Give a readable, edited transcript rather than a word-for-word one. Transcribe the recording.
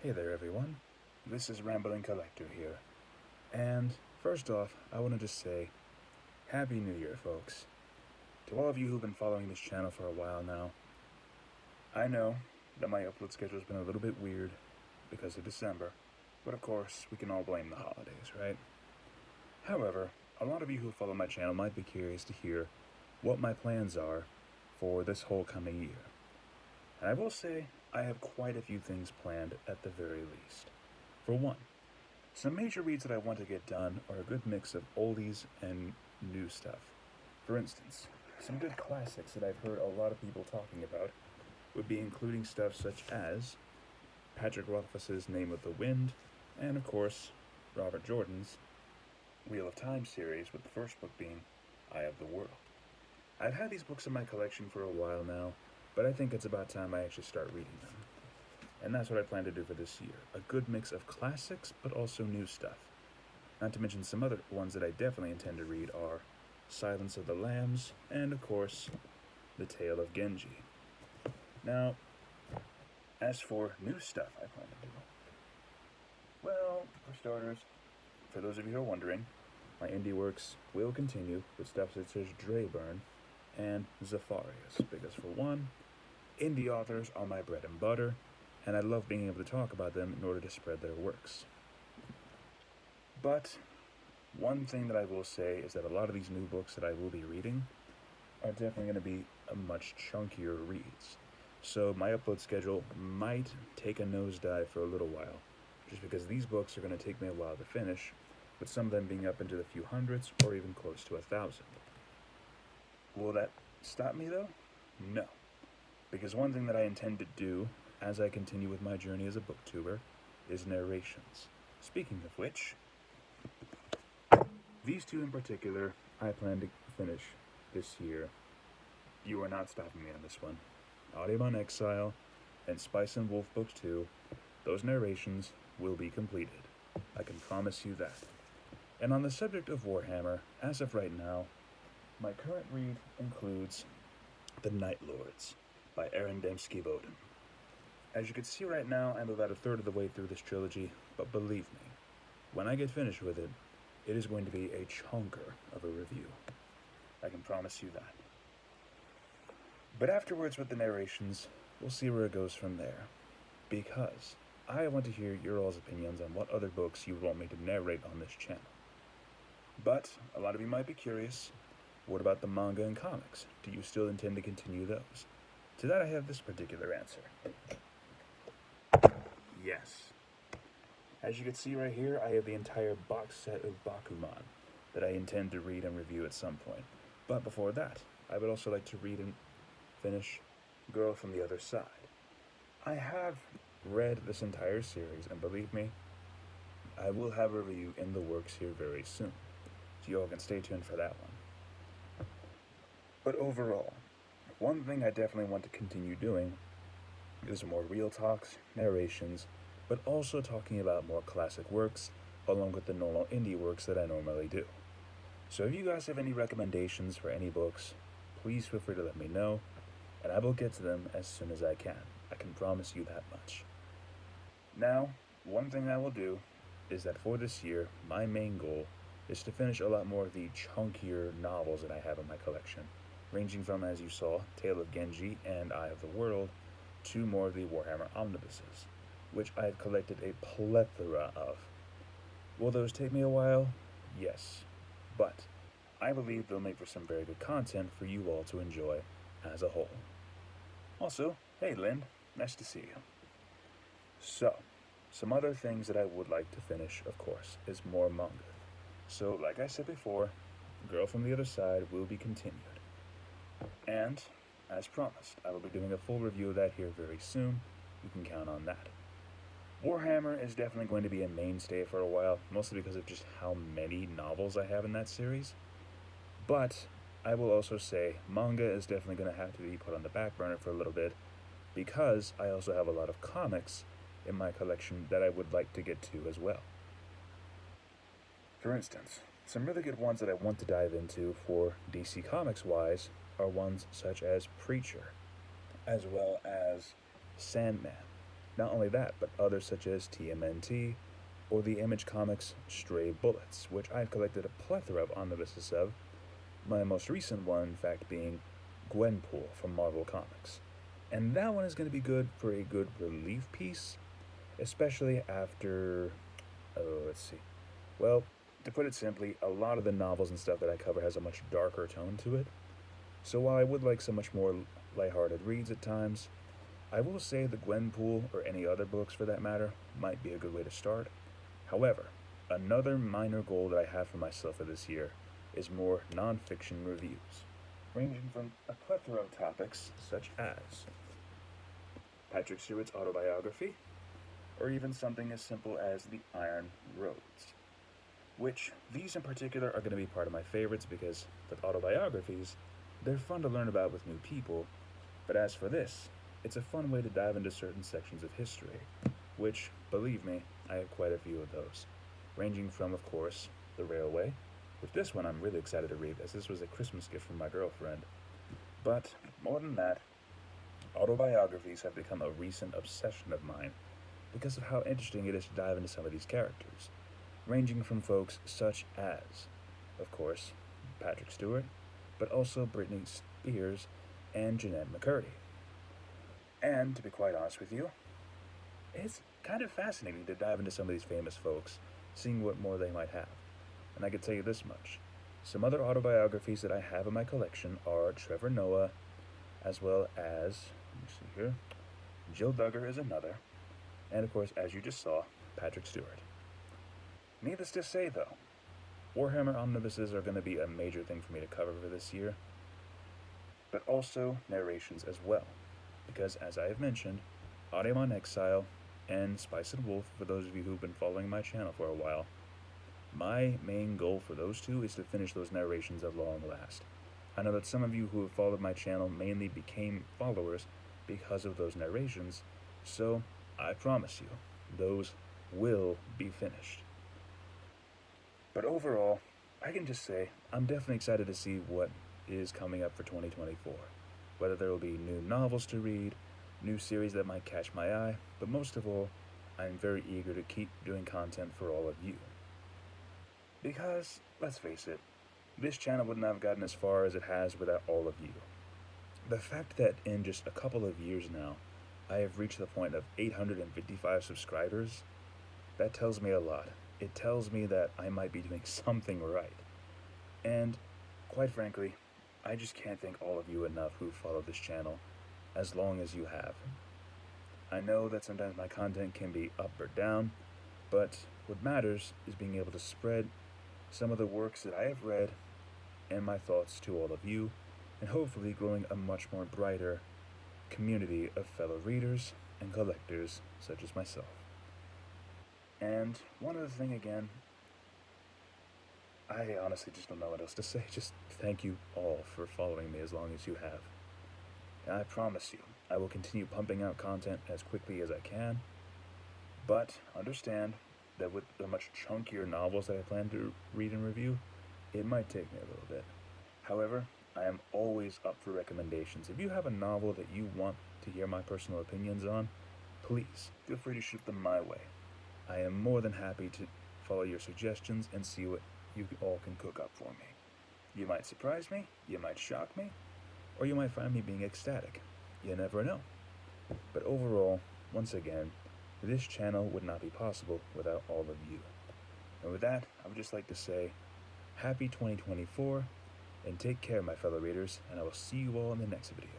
Hey there, everyone. This is Rambling Collector here. And first off, I wanted to say Happy New Year, folks. To all of you who've been following this channel for a while now, I know that my upload schedule's been a little bit weird because of December, but of course, we can all blame the holidays, right? However, a lot of you who follow my channel might be curious to hear what my plans are for this whole coming year. And I will say, I have quite a few things planned at the very least. For one, some major reads that I want to get done are a good mix of oldies and new stuff. For instance, some good classics that I've heard a lot of people talking about would be including stuff such as Patrick Rothfuss's Name of the Wind, and of course, Robert Jordan's Wheel of Time series, with the first book being Eye of the World. I've had these books in my collection for a while now, but I think it's about time I actually start reading them. And that's what I plan to do for this year. A good mix of classics, but also new stuff. Not to mention some other ones that I definitely intend to read are Silence of the Lambs, and of course, The Tale of Genji. Now, as for new stuff I plan to do, well, for starters, for those of you who are wondering, my indie works will continue with stuff such as Drayburn and Zafarias, because for one, indie authors are my bread and butter, and I love being able to talk about them in order to spread their works. But one thing that I will say is that a lot of these new books that I will be reading are definitely going to be a much chunkier reads. So my upload schedule might take a nosedive for a little while, just because these books are going to take me a while to finish, with some of them being up into the few hundreds or even close to 1,000. Will that stop me though? No. Because one thing that I intend to do as I continue with my journey as a booktuber is narrations. Speaking of which, these two in particular I plan to finish this year. You are not stopping me on this one. Audubon Exile and Spice and Wolf Book 2, those narrations will be completed. I can promise you that. And on the subject of Warhammer, as of right now, my current read includes The Night Lords by Aaron Dembski-Bowden. As you can see right now, I'm about a third of the way through this trilogy, but believe me, when I get finished with it, it is going to be a chunker of a review. I can promise you that. But afterwards with the narrations, we'll see where it goes from there. Because I want to hear your all's opinions on what other books you would want me to narrate on this channel. But a lot of you might be curious, what about the manga and comics? Do you still intend to continue those? To that I have this particular answer. Yes. As you can see right here, I have the entire box set of Bakuman that I intend to read and review at some point. But before that, I would also like to read and finish Girl from the Other Side. I have read this entire series, and believe me, I will have a review in the works here very soon. So you all can stay tuned for that one. But overall, one thing I definitely want to continue doing is more real talks, narrations, but also talking about more classic works, along with the normal indie works that I normally do. So if you guys have any recommendations for any books, please feel free to let me know, and I will get to them as soon as I can. I can promise you that much. Now, one thing I will do is that for this year, my main goal is to finish a lot more of the chunkier novels that I have in my collection, ranging from, as you saw, Tale of Genji and Eye of the World, to more of the Warhammer omnibuses, which I have collected a plethora of. Will those take me a while? Yes. But I believe they'll make for some very good content for you all to enjoy as a whole. Also, hey Lynn, nice to see you. So, some other things that I would like to finish, of course, is more manga. So, like I said before, Girl from the Other Side will be continued. And, as promised, I will be doing a full review of that here very soon. You can count on that. Warhammer is definitely going to be a mainstay for a while, mostly because of just how many novels I have in that series. But I will also say manga is definitely going to have to be put on the back burner for a little bit, because I also have a lot of comics in my collection that I would like to get to as well. For instance, some really good ones that I want to dive into for DC Comics wise are ones such as Preacher, as well as Sandman, Not only that, but others such as TMNT or the Image Comics Stray Bullets, which I've collected a plethora of omnibuses of, my most recent one, in fact, being Gwenpool from Marvel Comics. And that one is going to be good for a good relief piece, especially after. Oh, let's see. Well, to put it simply, a lot of the novels and stuff that I cover has a much darker tone to it. So while I would like some much more lighthearted reads at times, I will say the Gwenpool, or any other books for that matter, might be a good way to start. However, another minor goal that I have for myself for this year is more nonfiction reviews, ranging from a plethora of topics such as Patrick Stewart's autobiography, or even something as simple as The Iron Roads, which these in particular are going to be part of my favorites because with autobiographies, they're fun to learn about with new people, but as for this, it's a fun way to dive into certain sections of history, which, believe me, I have quite a few of those, ranging from, of course, the railway, which this one I'm really excited to read as this was a Christmas gift from my girlfriend. But more than that, autobiographies have become a recent obsession of mine because of how interesting it is to dive into some of these characters, ranging from folks such as, of course, Patrick Stewart, but also Britney Spears and Jeanette McCurdy. And to be quite honest with you, it's kind of fascinating to dive into some of these famous folks, seeing what more they might have. And I can tell you this much. Some other autobiographies that I have in my collection are Trevor Noah, as well as, let me see here, Jill Duggar is another, and of course, as you just saw, Patrick Stewart. Needless to say, though, Warhammer omnibuses are going to be a major thing for me to cover for this year, but also narrations as well, because as I have mentioned, Audiomon Exile and Spice and Wolf, for those of you who've been following my channel for a while, my main goal for those two is to finish those narrations at long last. I know that some of you who have followed my channel mainly became followers because of those narrations, so I promise you, those will be finished. But overall, I can just say I'm definitely excited to see what is coming up for 2024. Whether there will be new novels to read, new series that might catch my eye, but most of all, I'm very eager to keep doing content for all of you. Because, let's face it, this channel wouldn't have gotten as far as it has without all of you. The fact that in just a couple of years now, I have reached the point of 855 subscribers, that tells me a lot. It tells me that I might be doing something right. And, quite frankly, I just can't thank all of you enough who follow this channel as long as you have. I know that sometimes my content can be up or down, but what matters is being able to spread some of the works that I have read and my thoughts to all of you, and hopefully growing a much more brighter community of fellow readers and collectors such as myself. And one other thing again, I honestly just don't know what else to say. Just thank you all for following me as long as you have. And I promise you, I will continue pumping out content as quickly as I can, but understand that with the much chunkier novels that I plan to read and review, it might take me a little bit. However, I am always up for recommendations. If you have a novel that you want to hear my personal opinions on, please feel free to shoot them my way. I am more than happy to follow your suggestions and see what you all can cook up for me. You might surprise me, you might shock me, or you might find me being ecstatic. You never know. But overall, once again, this channel would not be possible without all of you. And with that, I would just like to say, happy 2024, and take care, my fellow readers, and I will see you all in the next video.